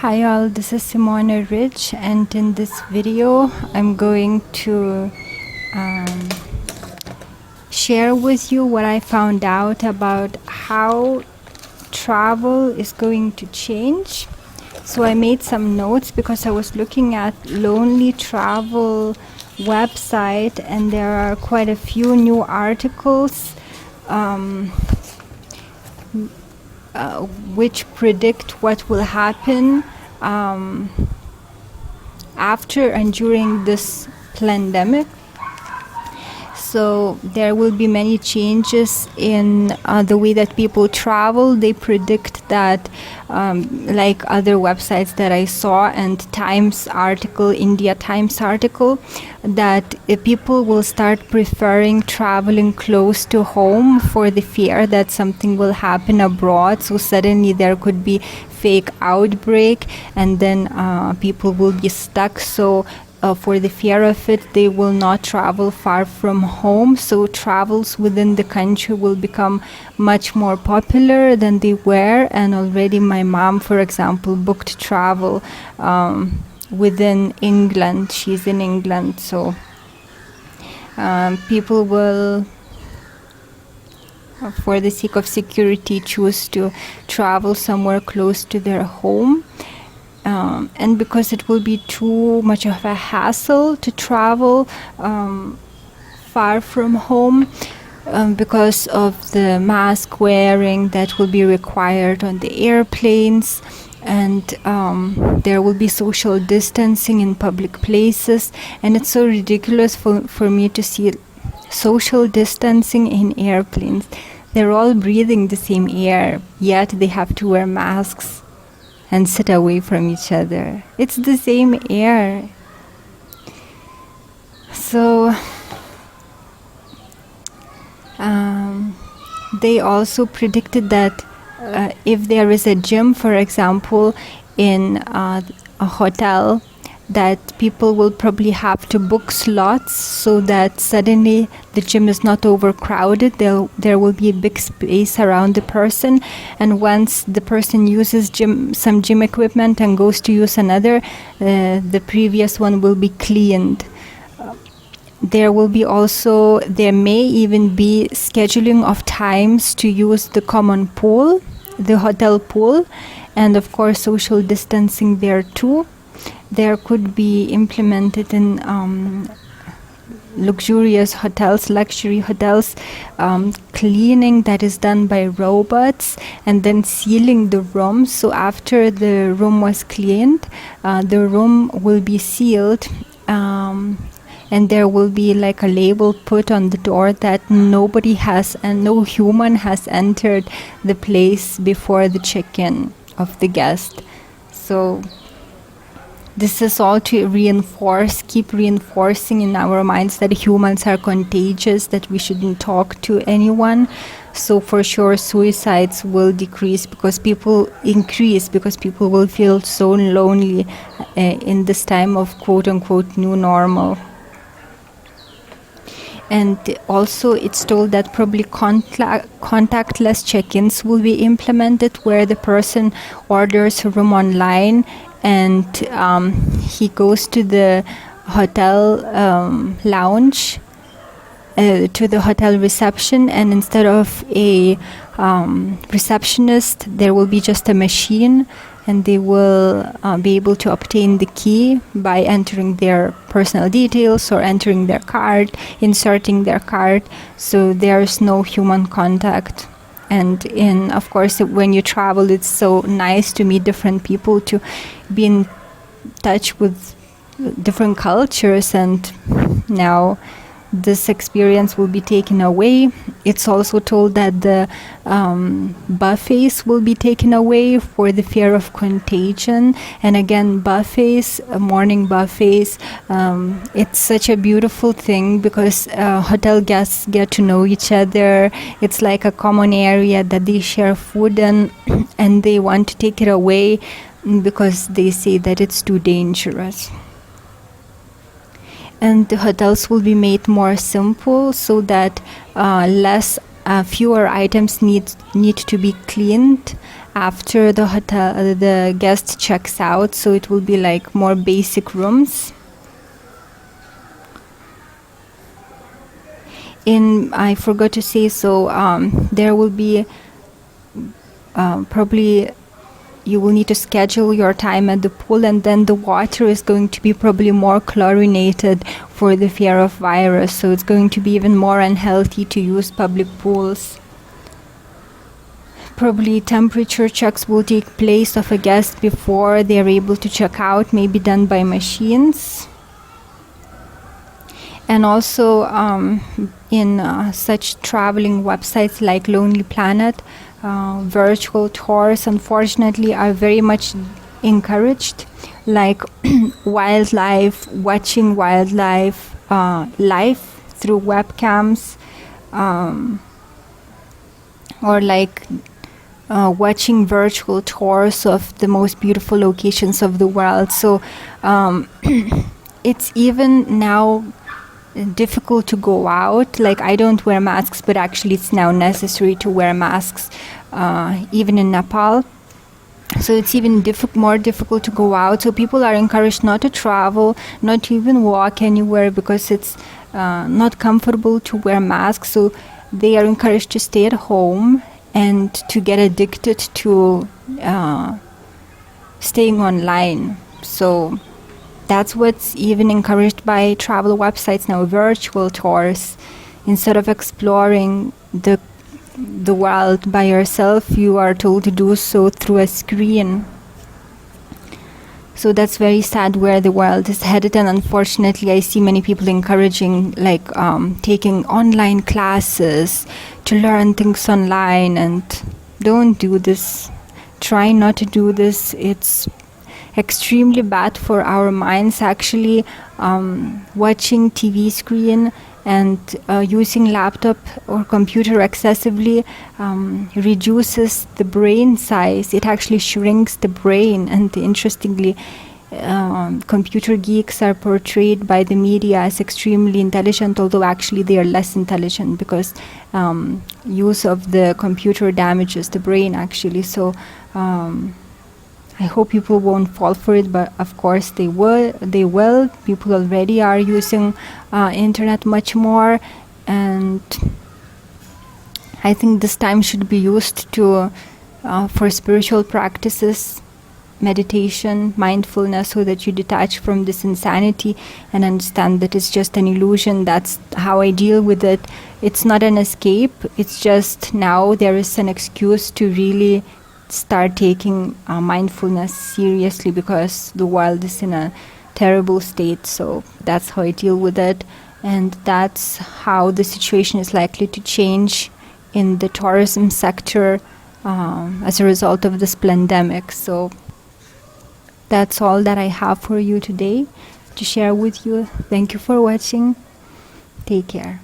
Hi all, this is Simona Rich, and in this video I'm going to um, share with you what I found out about how travel is going to change. So I made some notes because I was looking at Lonely Travel website, and there are quite a few new articles which predict what will happen after and during this pandemic. So there will be many changes in the way that people travel. They predict that, like other websites that I saw and Times article, India Times article, that people will start preferring traveling close to home for the fear that something will happen abroad. So suddenly there could be fake outbreak, and then people will be stuck. So for the fear of it, they will not travel far from home. So travels within the country will become much more popular than they were. And already my mom, for example, booked travel within England. She's in England. So people will, for the sake of security, choose to travel somewhere close to their home. And because it will be too much of a hassle to travel far from home, because of the mask wearing that will be required on the airplanes, and there will be social distancing in public places. And it's so ridiculous for me to see social distancing in airplanes. They're all breathing the same air, yet they have to wear masks and sit away from each other. It's the same air. So they also predicted that if there is a gym, for example, in a hotel, that people will probably have to book slots so that suddenly the gym is not overcrowded. There will be a big space around the person, and once the person uses some gym equipment and goes to use another, the previous one will be cleaned. There may even be scheduling of times to use the common pool, the hotel pool, and of course social distancing there too. There could be implemented in luxurious hotels, luxury hotels, cleaning that is done by robots, and then sealing the room. So after the room was cleaned, the room will be sealed, and there will be like a label put on the door that nobody has and no human has entered the place before the check-in of the guest. So this is all to keep reinforcing in our minds that humans are contagious, that we shouldn't talk to anyone. So for sure suicides will decrease because people will feel so lonely in this time of quote-unquote new normal. And also it's told that probably contactless check-ins will be implemented, where the person orders a room online and he goes to the hotel lounge, to the hotel reception, and instead of a receptionist, there will be just a machine, and they will be able to obtain the key by entering their personal details or entering their card, inserting their card. So there's no human contact. And of course, when you travel, it's so nice to meet different people, to be in touch with different cultures, and now this experience will be taken away. It's also told that the buffets will be taken away for the fear of contagion. And again, buffets, morning buffets, it's such a beautiful thing because hotel guests get to know each other. It's like a common area that they share food in, and they want to take it away because they say that it's too dangerous. And the hotels will be made more simple so that fewer items need to be cleaned, after the hotel, the guest checks out. So it will be like more basic rooms. I forgot to say, so there will be probably you will need to schedule your time at the pool, and then the water is going to be probably more chlorinated for the fear of virus. So it's going to be even more unhealthy to use public pools. Probably temperature checks will take place of a guest before they are able to check out, maybe done by machines. And also in such traveling websites like Lonely Planet, virtual tours unfortunately are very much encouraged, like watching wildlife live through webcams, or like watching virtual tours of the most beautiful locations of the world. So it's even now difficult to go out. Like, I don't wear masks, but actually it's now necessary to wear masks, even in Nepal. So it's even more difficult to go out. So people are encouraged not to travel, not to even walk anywhere, because it's not comfortable to wear masks. So they are encouraged to stay at home and to get addicted to staying online. So that's what's even encouraged by travel websites now, virtual tours. Instead of exploring the world by yourself, you are told to do so through a screen. So that's very sad where the world is headed, and unfortunately I see many people encouraging like taking online classes to learn things online, and don't do this. Try not to do this. It's extremely bad for our minds. Actually, watching TV screen and using laptop or computer excessively reduces the brain size. It actually shrinks the brain. And interestingly, computer geeks are portrayed by the media as extremely intelligent, although actually they are less intelligent, because use of the computer damages the brain actually. So I hope people won't fall for it, but of course they will. People already are using internet much more, and I think this time should be used to for spiritual practices, meditation, mindfulness, so that you detach from this insanity and understand that it's just an illusion. That's how I deal with it. It's not an escape. It's just now there is an excuse to really start taking mindfulness seriously, because the world is in a terrible state. So that's how I deal with it, and that's how the situation is likely to change in the tourism sector as a result of this pandemic. So that's all that I have for you today to share with you. Thank you for watching. Take care.